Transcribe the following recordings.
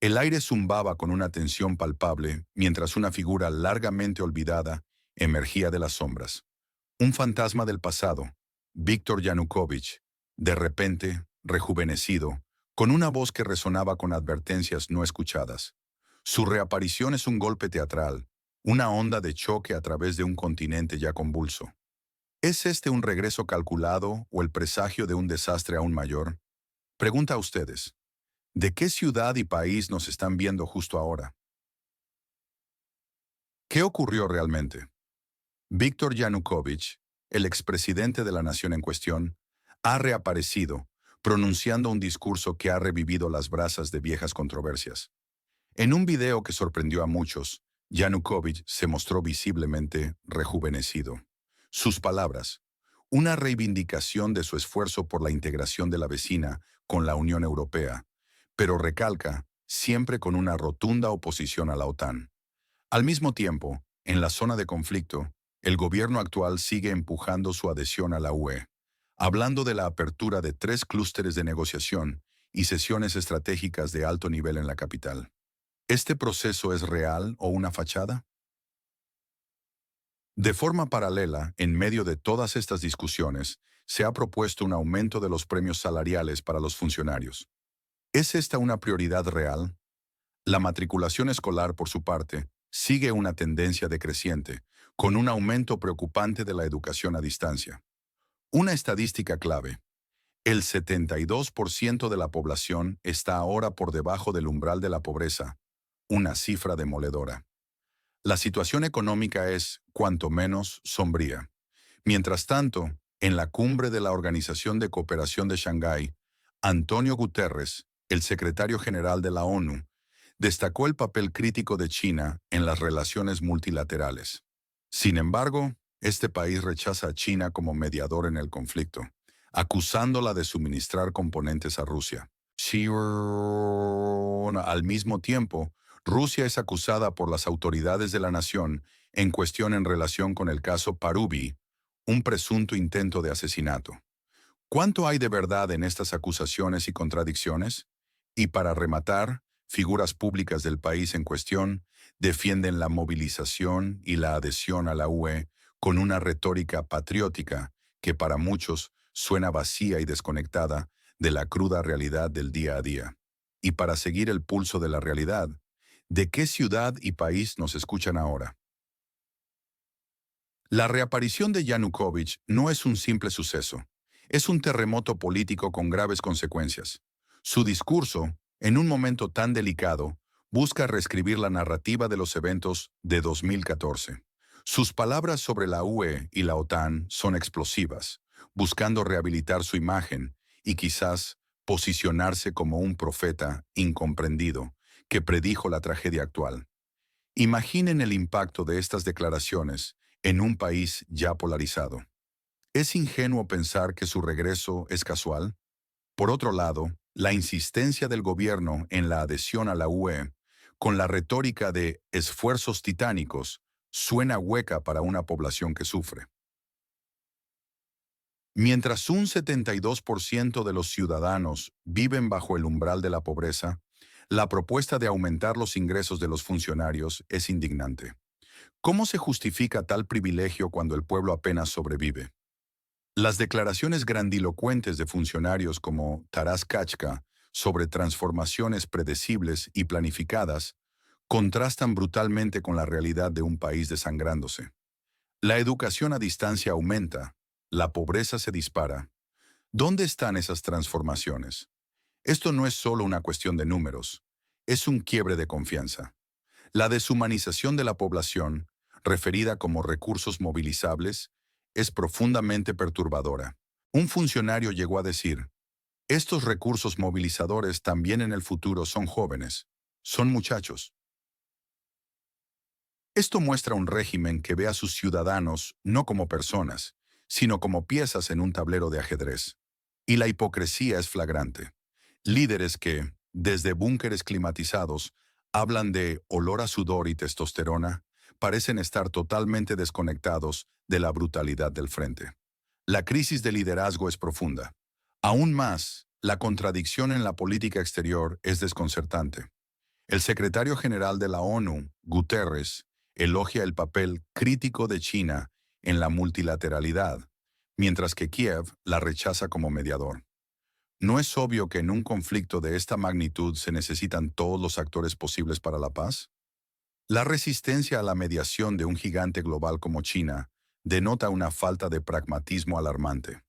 El aire zumbaba con una tensión palpable mientras una figura largamente olvidada emergía de las sombras. Un fantasma del pasado, Víctor Yanukovych, de repente, rejuvenecido, con una voz que resonaba con advertencias no escuchadas. Su reaparición es un golpe teatral, una onda de choque a través de un continente ya convulso. ¿Es este un regreso calculado o el presagio de un desastre aún mayor? Pregunta a ustedes, ¿de qué ciudad y país nos están viendo justo ahora? ¿Qué ocurrió realmente? Víctor Yanukovych, el expresidente de la nación en cuestión, ha reaparecido, pronunciando un discurso que ha revivido las brasas de viejas controversias. En un video que sorprendió a muchos, Yanukovych se mostró visiblemente rejuvenecido. Sus palabras, una reivindicación de su esfuerzo por la integración de la vecina con la Unión Europea, pero recalca, siempre con una rotunda oposición a la OTAN. Al mismo tiempo, en la zona de conflicto, el gobierno actual sigue empujando su adhesión a la UE, hablando de la apertura de 3 clústeres de negociación y sesiones estratégicas de alto nivel en la capital. ¿Este proceso es real o una fachada? De forma paralela, en medio de todas estas discusiones, se ha propuesto un aumento de los premios salariales para los funcionarios. ¿Es esta una prioridad real? La matriculación escolar, por su parte, sigue una tendencia decreciente, con un aumento preocupante de la educación a distancia. Una estadística clave: el 72% de la población está ahora por debajo del umbral de la pobreza, una cifra demoledora. La situación económica es, cuanto menos, sombría. Mientras tanto, en la cumbre de la Organización de Cooperación de Shanghái, Antonio Guterres, el secretario general de la ONU, destacó el papel crítico de China en las relaciones multilaterales. Sin embargo, este país rechaza a China como mediador en el conflicto, acusándola de suministrar componentes a Rusia. Al mismo tiempo, Rusia es acusada por las autoridades de la nación en cuestión en relación con el caso Parubi, un presunto intento de asesinato. ¿Cuánto hay de verdad en estas acusaciones y contradicciones? Y para rematar, figuras públicas del país en cuestión defienden la movilización y la adhesión a la UE con una retórica patriótica que para muchos suena vacía y desconectada de la cruda realidad del día a día. Y para seguir el pulso de la realidad, ¿de qué ciudad y país nos escuchan ahora? La reaparición de Yanukovych no es un simple suceso, es un terremoto político con graves consecuencias. Su discurso, en un momento tan delicado, busca reescribir la narrativa de los eventos de 2014. Sus palabras sobre la UE y la OTAN son explosivas, buscando rehabilitar su imagen y quizás posicionarse como un profeta incomprendido que predijo la tragedia actual. Imaginen el impacto de estas declaraciones en un país ya polarizado. ¿Es ingenuo pensar que su regreso es casual? Por otro lado, la insistencia del gobierno en la adhesión a la UE, con la retórica de esfuerzos titánicos, suena hueca para una población que sufre. Mientras un 72% de los ciudadanos viven bajo el umbral de la pobreza, la propuesta de aumentar los ingresos de los funcionarios es indignante. ¿Cómo se justifica tal privilegio cuando el pueblo apenas sobrevive? Las declaraciones grandilocuentes de funcionarios como Taras Kachka sobre transformaciones predecibles y planificadas contrastan brutalmente con la realidad de un país desangrándose. La educación a distancia aumenta, la pobreza se dispara. ¿Dónde están esas transformaciones? Esto no es solo una cuestión de números, es un quiebre de confianza. La deshumanización de la población, referida como recursos movilizables, es profundamente perturbadora. Un funcionario llegó a decir, estos recursos movilizadores también en el futuro son jóvenes, son muchachos. Esto muestra un régimen que ve a sus ciudadanos no como personas, sino como piezas en un tablero de ajedrez. Y la hipocresía es flagrante. Líderes que, desde búnkeres climatizados, hablan de olor a sudor y testosterona, parecen estar totalmente desconectados de la brutalidad del frente. La crisis de liderazgo es profunda. Aún más, la contradicción en la política exterior es desconcertante. El secretario general de la ONU, Guterres, elogia el papel crítico de China en la multilateralidad, mientras que Kiev la rechaza como mediador. ¿No es obvio que en un conflicto de esta magnitud se necesitan todos los actores posibles para la paz? La resistencia a la mediación de un gigante global como China denota una falta de pragmatismo alarmante.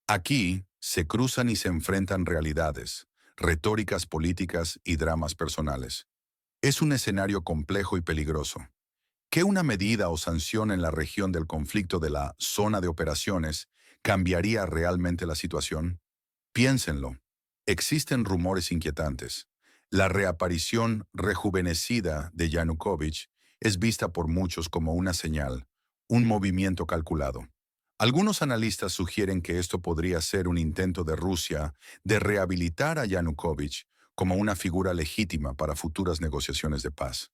Aquí se cruzan y se enfrentan realidades, retóricas políticas y dramas personales. Es un escenario complejo y peligroso. ¿Que una medida o sanción en la región del conflicto de la zona de operaciones cambiaría realmente la situación? Piénsenlo. Existen rumores inquietantes. La reaparición rejuvenecida de Yanukovych es vista por muchos como una señal, un movimiento calculado. Algunos analistas sugieren que esto podría ser un intento de Rusia de rehabilitar a Yanukovych como una figura legítima para futuras negociaciones de paz.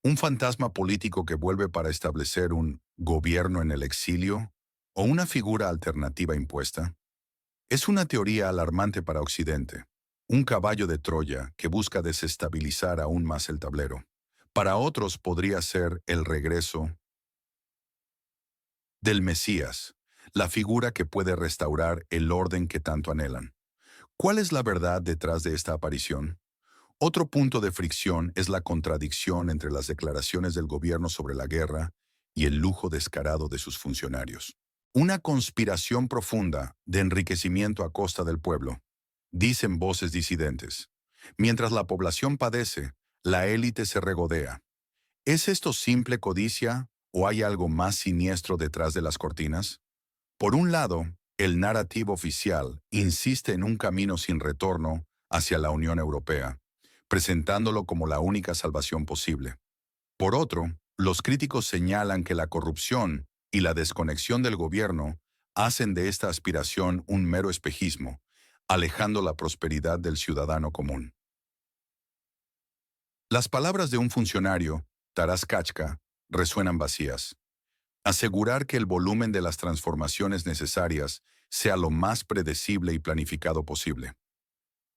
¿Un fantasma político que vuelve para establecer un gobierno en el exilio o una figura alternativa impuesta? Es una teoría alarmante para Occidente, un caballo de Troya que busca desestabilizar aún más el tablero. Para otros podría ser el regreso del Mesías, la figura que puede restaurar el orden que tanto anhelan. ¿Cuál es la verdad detrás de esta aparición? Otro punto de fricción es la contradicción entre las declaraciones del gobierno sobre la guerra y el lujo descarado de sus funcionarios. Una conspiración profunda de enriquecimiento a costa del pueblo, dicen voces disidentes. Mientras la población padece, la élite se regodea. ¿Es esto simple codicia o hay algo más siniestro detrás de las cortinas? Por un lado, el narrativo oficial insiste en un camino sin retorno hacia la Unión Europea, presentándolo como la única salvación posible. Por otro, los críticos señalan que la corrupción y la desconexión del gobierno hacen de esta aspiración un mero espejismo, alejando la prosperidad del ciudadano común. Las palabras de un funcionario, Taras Kachka, resuenan vacías. Asegurar que el volumen de las transformaciones necesarias sea lo más predecible y planificado posible.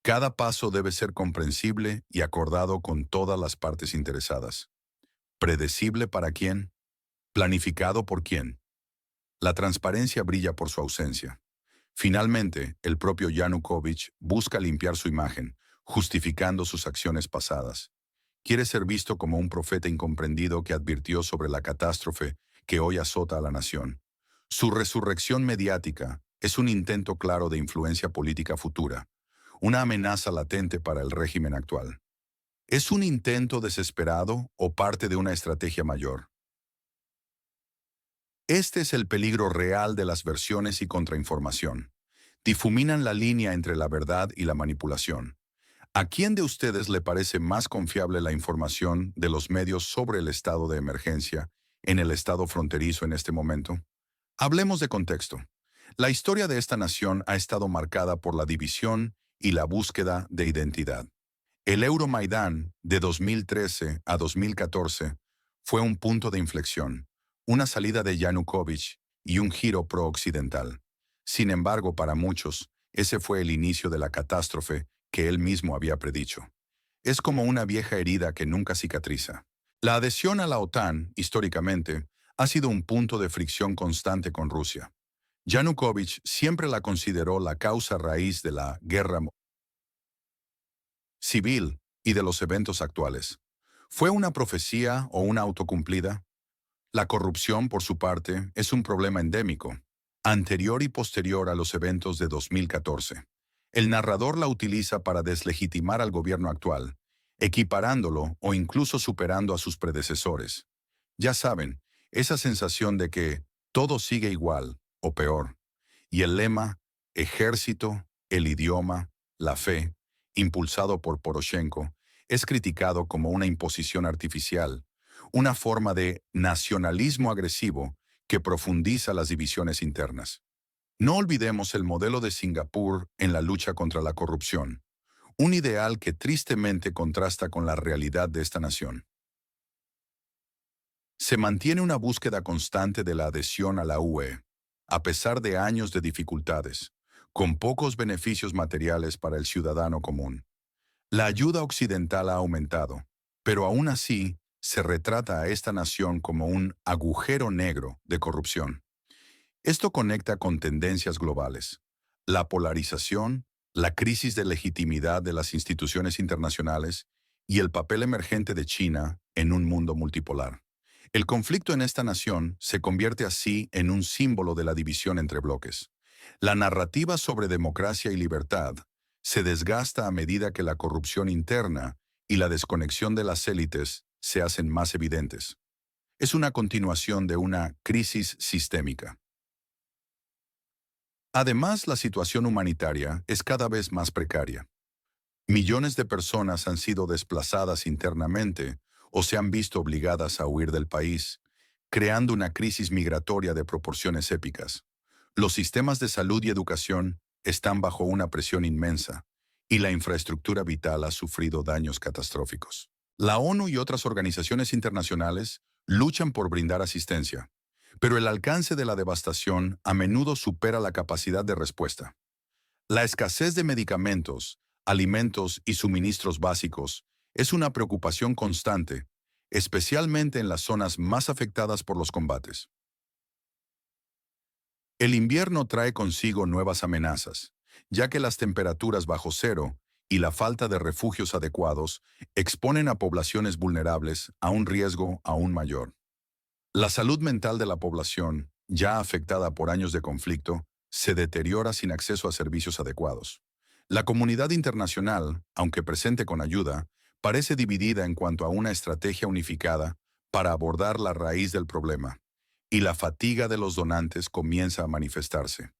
Cada paso debe ser comprensible y acordado con todas las partes interesadas. ¿Predecible para quién? ¿Planificado por quién? La transparencia brilla por su ausencia. Finalmente, el propio Yanukovych busca limpiar su imagen, justificando sus acciones pasadas. Quiere ser visto como un profeta incomprendido que advirtió sobre la catástrofe que hoy azota a la nación. Su resurrección mediática es un intento claro de influencia política futura, una amenaza latente para el régimen actual. ¿Es un intento desesperado o parte de una estrategia mayor? Este es el peligro real de las versiones y contrainformación. Difuminan la línea entre la verdad y la manipulación. ¿A quién de ustedes le parece más confiable la información de los medios sobre el estado de emergencia en el estado fronterizo en este momento? Hablemos de contexto. La historia de esta nación ha estado marcada por la división y la búsqueda de identidad. El Euromaidán de 2013 a 2014 fue un punto de inflexión, una salida de Yanukovych y un giro pro-occidental. Sin embargo, para muchos, ese fue el inicio de la catástrofe que él mismo había predicho. Es como una vieja herida que nunca cicatriza. La adhesión a la OTAN, históricamente, ha sido un punto de fricción constante con Rusia. Yanukovych siempre la consideró la causa raíz de la guerra civil y de los eventos actuales. ¿Fue una profecía o una autocumplida? La corrupción, por su parte, es un problema endémico, anterior y posterior a los eventos de 2014. El narrador la utiliza para deslegitimar al gobierno actual, equiparándolo o incluso superando a sus predecesores. Ya saben, esa sensación de que todo sigue igual o peor. Y el lema, ejército, el idioma, la fe, impulsado por Poroshenko, es criticado como una imposición artificial, una forma de nacionalismo agresivo que profundiza las divisiones internas. No olvidemos el modelo de Singapur en la lucha contra la corrupción, un ideal que tristemente contrasta con la realidad de esta nación. Se mantiene una búsqueda constante de la adhesión a la UE, a pesar de años de dificultades, con pocos beneficios materiales para el ciudadano común. La ayuda occidental ha aumentado, pero aún así se retrata a esta nación como un agujero negro de corrupción. Esto conecta con tendencias globales, la polarización, la crisis de legitimidad de las instituciones internacionales y el papel emergente de China en un mundo multipolar. El conflicto en esta nación se convierte así en un símbolo de la división entre bloques. La narrativa sobre democracia y libertad se desgasta a medida que la corrupción interna y la desconexión de las élites se hacen más evidentes. Es una continuación de una crisis sistémica. Además, la situación humanitaria es cada vez más precaria. Millones de personas han sido desplazadas internamente o se han visto obligadas a huir del país, creando una crisis migratoria de proporciones épicas. Los sistemas de salud y educación están bajo una presión inmensa y la infraestructura vital ha sufrido daños catastróficos. La ONU y otras organizaciones internacionales luchan por brindar asistencia, pero el alcance de la devastación a menudo supera la capacidad de respuesta. La escasez de medicamentos, alimentos y suministros básicos es una preocupación constante, especialmente en las zonas más afectadas por los combates. El invierno trae consigo nuevas amenazas, ya que las temperaturas bajo cero y la falta de refugios adecuados exponen a poblaciones vulnerables a un riesgo aún mayor. La salud mental de la población, ya afectada por años de conflicto, se deteriora sin acceso a servicios adecuados. La comunidad internacional, aunque presente con ayuda, parece dividida en cuanto a una estrategia unificada para abordar la raíz del problema, y la fatiga de los donantes comienza a manifestarse.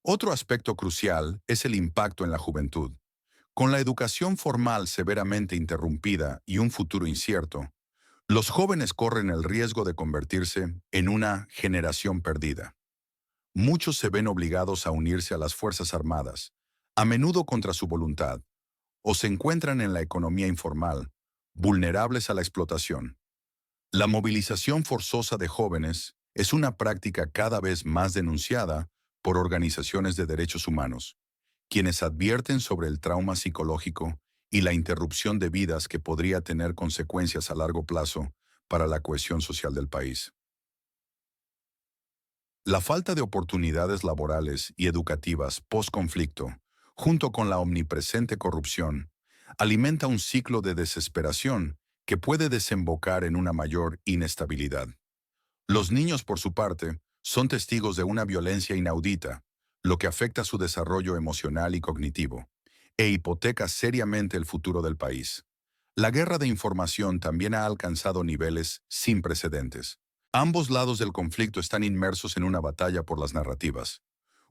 Otro aspecto crucial es el impacto en la juventud. Con la educación formal severamente interrumpida y un futuro incierto, los jóvenes corren el riesgo de convertirse en una generación perdida. Muchos se ven obligados a unirse a las Fuerzas Armadas, a menudo contra su voluntad, o se encuentran en la economía informal, vulnerables a la explotación. La movilización forzosa de jóvenes es una práctica cada vez más denunciada por organizaciones de derechos humanos, quienes advierten sobre el trauma psicológico y la interrupción de vidas que podría tener consecuencias a largo plazo para la cohesión social del país. La falta de oportunidades laborales y educativas post-conflicto, junto con la omnipresente corrupción, alimenta un ciclo de desesperación que puede desembocar en una mayor inestabilidad. Los niños, por su parte, son testigos de una violencia inaudita, lo que afecta su desarrollo emocional y cognitivo, e hipoteca seriamente el futuro del país. La guerra de información también ha alcanzado niveles sin precedentes. Ambos lados del conflicto están inmersos en una batalla por las narrativas,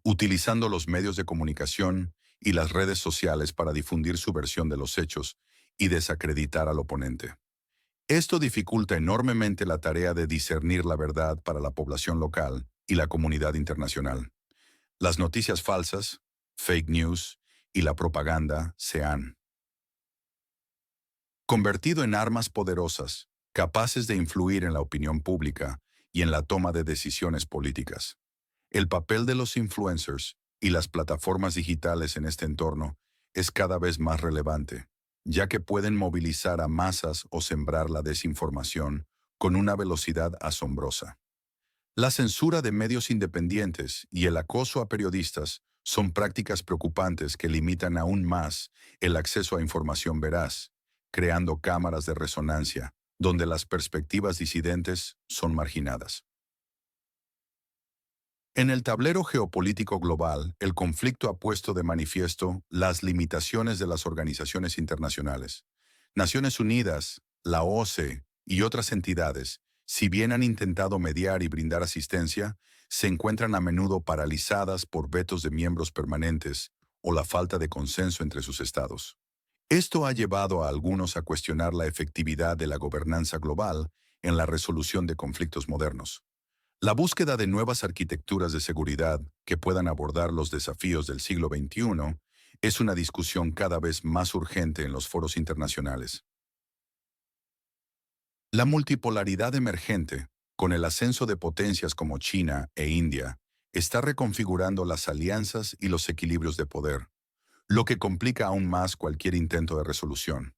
utilizando los medios de comunicación y las redes sociales para difundir su versión de los hechos y desacreditar al oponente. Esto dificulta enormemente la tarea de discernir la verdad para la población local y la comunidad internacional. Las noticias falsas, fake news y la propaganda se han convertido en armas poderosas, capaces de influir en la opinión pública y en la toma de decisiones políticas. El papel de los influencers y las plataformas digitales en este entorno es cada vez más relevante, ya que pueden movilizar a masas o sembrar la desinformación con una velocidad asombrosa. La censura de medios independientes y el acoso a periodistas son prácticas preocupantes que limitan aún más el acceso a información veraz, creando cámaras de resonancia, donde las perspectivas disidentes son marginadas. En el tablero geopolítico global, el conflicto ha puesto de manifiesto las limitaciones de las organizaciones internacionales. Naciones Unidas, la OCDE y otras entidades, si bien han intentado mediar y brindar asistencia, se encuentran a menudo paralizadas por vetos de miembros permanentes o la falta de consenso entre sus estados. Esto ha llevado a algunos a cuestionar la efectividad de la gobernanza global en la resolución de conflictos modernos. La búsqueda de nuevas arquitecturas de seguridad que puedan abordar los desafíos del siglo XXI es una discusión cada vez más urgente en los foros internacionales. La multipolaridad emergente, con el ascenso de potencias como China e India, está reconfigurando las alianzas y los equilibrios de poder. lo que complica aún más cualquier intento de resolución.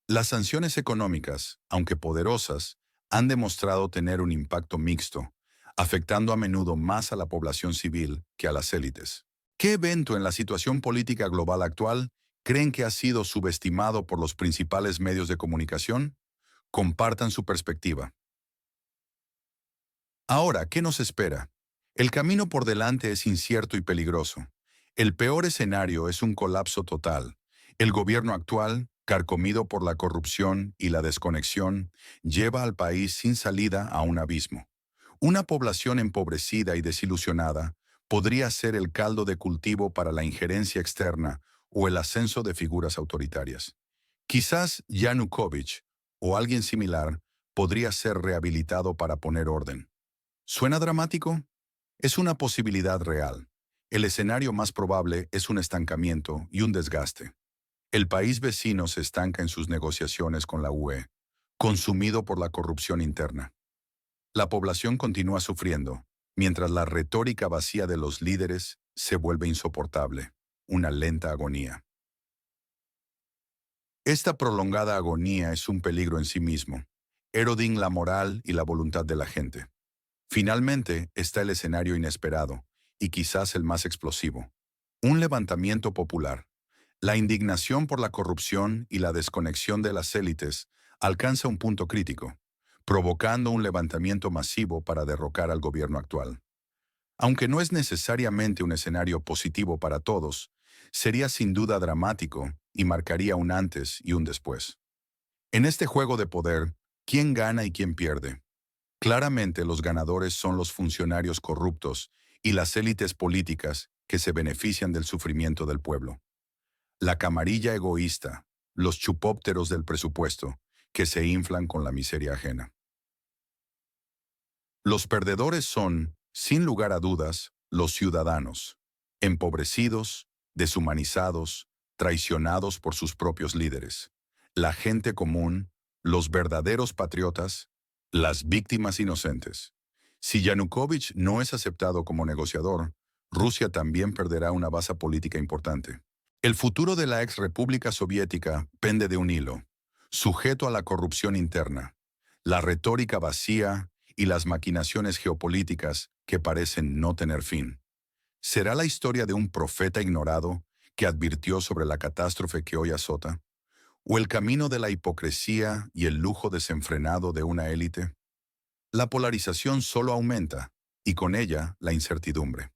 Las sanciones económicas, aunque poderosas, han demostrado tener un impacto mixto, afectando a menudo más a la población civil que a las élites. ¿Qué evento en la situación política global actual creen que ha sido subestimado por los principales medios de comunicación? Compartan su perspectiva. Ahora, ¿qué nos espera? El camino por delante es incierto y peligroso. El peor escenario es un colapso total. El gobierno actual, carcomido por la corrupción y la desconexión, lleva al país sin salida a un abismo. Una población empobrecida y desilusionada podría ser el caldo de cultivo para la injerencia externa o el ascenso de figuras autoritarias. Quizás Yanukovych o alguien similar podría ser rehabilitado para poner orden. ¿Suena dramático? Es una posibilidad real. El escenario más probable es un estancamiento y un desgaste. El país vecino se estanca en sus negociaciones con la UE, consumido por la corrupción interna. La población continúa sufriendo, mientras la retórica vacía de los líderes se vuelve insoportable, una lenta agonía. Esta prolongada agonía es un peligro en sí mismo, eroding la moral y la voluntad de la gente. Finalmente está el escenario inesperado, y quizás el más explosivo. Un levantamiento popular. La indignación por la corrupción y la desconexión de las élites alcanza un punto crítico, provocando un levantamiento masivo para derrocar al gobierno actual. Aunque no es necesariamente un escenario positivo para todos, sería sin duda dramático y marcaría un antes y un después. En este juego de poder, ¿quién gana y quién pierde? Claramente los ganadores son los funcionarios corruptos y las élites políticas que se benefician del sufrimiento del pueblo. La camarilla egoísta, los chupópteros del presupuesto, que se inflan con la miseria ajena. Los perdedores son, sin lugar a dudas, los ciudadanos, empobrecidos, deshumanizados, traicionados por sus propios líderes. La gente común, los verdaderos patriotas, las víctimas inocentes. Si Yanukovych no es aceptado como negociador, Rusia también perderá una base política importante. El futuro de la ex República Soviética pende de un hilo, sujeto a la corrupción interna, la retórica vacía y las maquinaciones geopolíticas que parecen no tener fin. ¿Será la historia de un profeta ignorado que advirtió sobre la catástrofe que hoy azota? ¿O el camino de la hipocresía y el lujo desenfrenado de una élite? La polarización solo aumenta, y con ella la incertidumbre.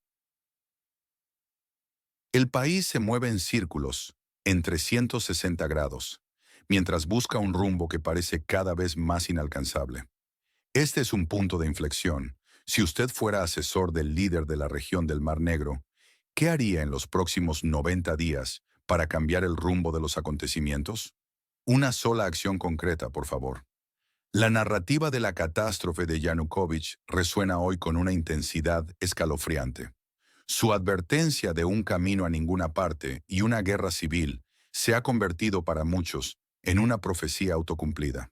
El país se mueve en círculos, en 360 grados, mientras busca un rumbo que parece cada vez más inalcanzable. Este es un punto de inflexión. Si usted fuera asesor del líder de la región del Mar Negro, ¿qué haría en los próximos 90 días para cambiar el rumbo de los acontecimientos? Una sola acción concreta, por favor. La narrativa de la catástrofe de Yanukovych resuena hoy con una intensidad escalofriante. Su advertencia de un camino a ninguna parte y una guerra civil se ha convertido para muchos en una profecía autocumplida.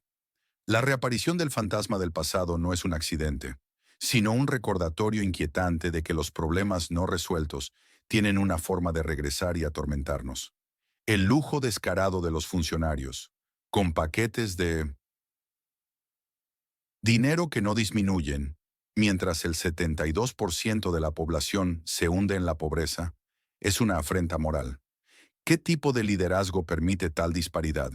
La reaparición del fantasma del pasado no es un accidente, sino un recordatorio inquietante de que los problemas no resueltos tienen una forma de regresar y atormentarnos. El lujo descarado de los funcionarios, con paquetes de dinero que no disminuyen, mientras el 72% de la población se hunde en la pobreza, es una afrenta moral. ¿Qué tipo de liderazgo permite tal disparidad?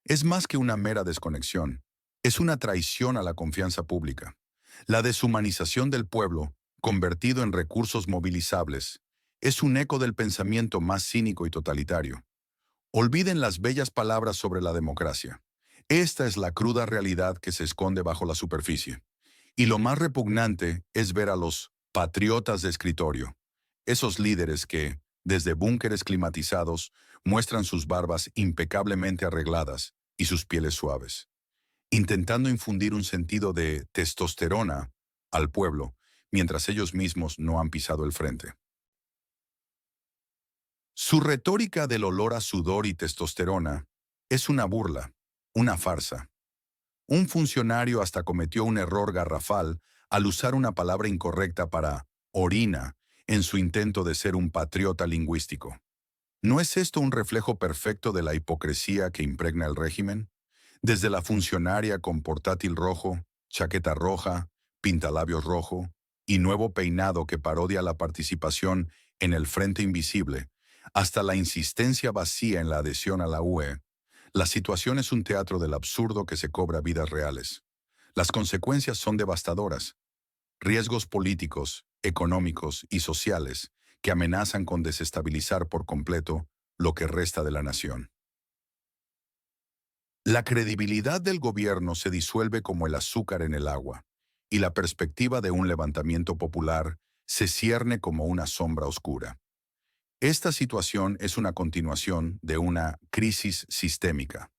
Es más que una mera desconexión, es una traición a la confianza pública. La deshumanización del pueblo, convertido en recursos movilizables, es un eco del pensamiento más cínico y totalitario. Olviden las bellas palabras sobre la democracia. Esta es la cruda realidad que se esconde bajo la superficie. Y lo más repugnante es ver a los patriotas de escritorio, esos líderes que, desde búnkeres climatizados, muestran sus barbas impecablemente arregladas y sus pieles suaves, intentando infundir un sentido de testosterona al pueblo, mientras ellos mismos no han pisado el frente. Su retórica del olor a sudor y testosterona es una burla, una farsa. Un funcionario hasta cometió un error garrafal al usar una palabra incorrecta para orina en su intento de ser un patriota lingüístico. ¿No es esto un reflejo perfecto de la hipocresía que impregna el régimen? Desde la funcionaria con portátil rojo, chaqueta roja, pintalabios rojo y nuevo peinado que parodia la participación en el Frente Invisible, hasta la insistencia vacía en la adhesión a la UE, la situación es un teatro del absurdo que se cobra vidas reales. Las consecuencias son devastadoras. Riesgos políticos, económicos y sociales que amenazan con desestabilizar por completo lo que resta de la nación. La credibilidad del gobierno se disuelve como el azúcar en el agua, y la perspectiva de un levantamiento popular se cierne como una sombra oscura. Esta situación es una continuación de una crisis sistémica.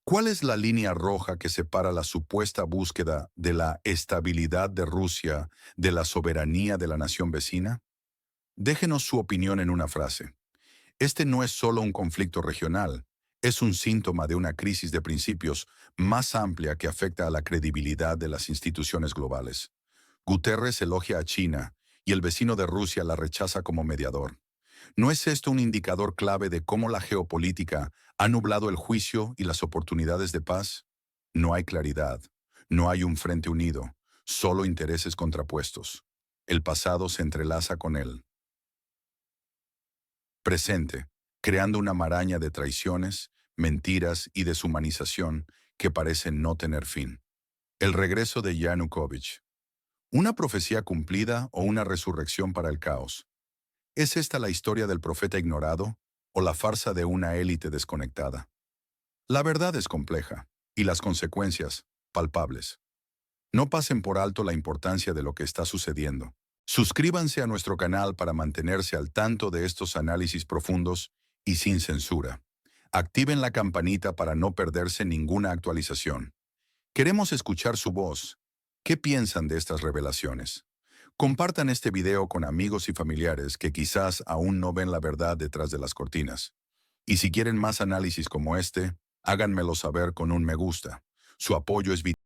¿Cuál es la línea roja que separa la supuesta búsqueda de la estabilidad de Rusia de la soberanía de la nación vecina? Déjenos su opinión en una frase. Este no es solo un conflicto regional, es un síntoma de una crisis de principios más amplia que afecta a la credibilidad de las instituciones globales. Guterres elogia a China y el vecino de Rusia la rechaza como mediador. ¿No es esto un indicador clave de cómo la geopolítica ha nublado el juicio y las oportunidades de paz? No hay claridad, no hay un frente unido, solo intereses contrapuestos. El pasado se entrelaza con él presente, creando una maraña de traiciones, mentiras y deshumanización que parecen no tener fin. El regreso de Yanukovych. ¿Una profecía cumplida o una resurrección para el caos? ¿Es esta la historia del profeta ignorado o la farsa de una élite desconectada? La verdad es compleja y las consecuencias, palpables. No pasen por alto la importancia de lo que está sucediendo. Suscríbanse a nuestro canal para mantenerse al tanto de estos análisis profundos y sin censura. Activen la campanita para no perderse ninguna actualización. Queremos escuchar su voz. ¿Qué piensan de estas revelaciones? Compartan este video con amigos y familiares que quizás aún no ven la verdad detrás de las cortinas. Y si quieren más análisis como este, háganmelo saber con un me gusta. Su apoyo es vital.